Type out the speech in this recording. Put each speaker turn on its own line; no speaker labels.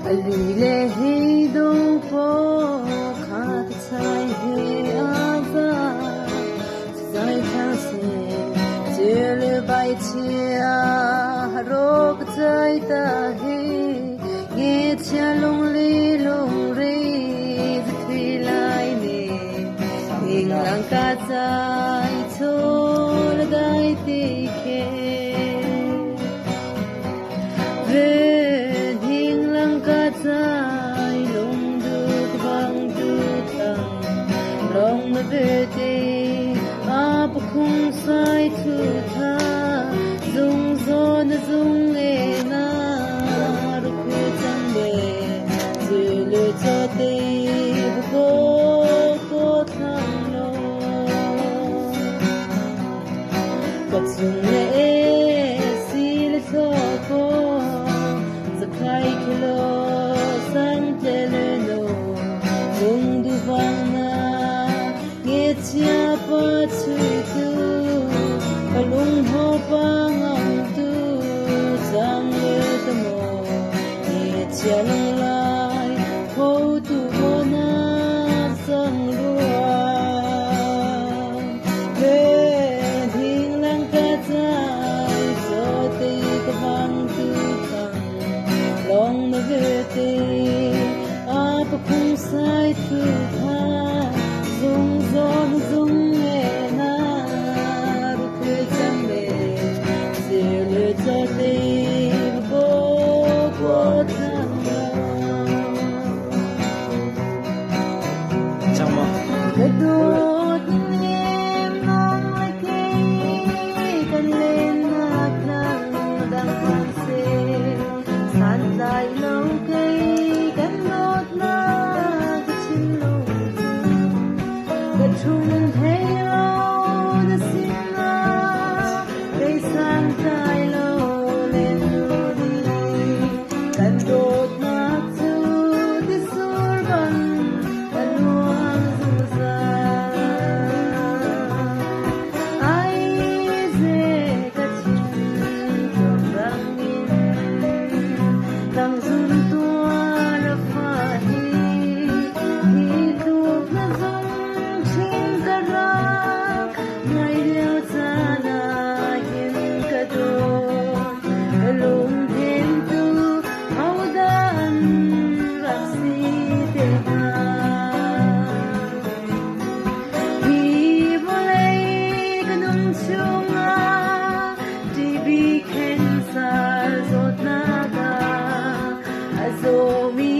Alile he do po khat chai he ava zai tha se jele bai chia rok chai ta he ye cha long re thri lai ne ing lang ka chai chol dai ti ke Zai long du bang du tang long ma de de ap khung sai thu tha zung zon zung e na ru khu chang de je le cha te bu ko thang lo ko chung le si le so ko zakai kilo chia pa chui tu palung ho pa ngam tu sang le ta mo ye chia long lai ho tu ho na sang lua le ding lang ka chai so te ka bang tu tang long na ve te a pa khung sai tu tha zung zon zung e na ru kwe cham me se le cha te bo tham
chama
le do nim nong le ke kan le na klang dang kan se san lai lo ke kan not na Trung thấy lâu đã xin la cây sang tai lâu lên đi cần đột nát zu đi sur ban cần luang du ra ai dễ cả chín trong răng in đang dun tua là pha hi thuộc là dòng So me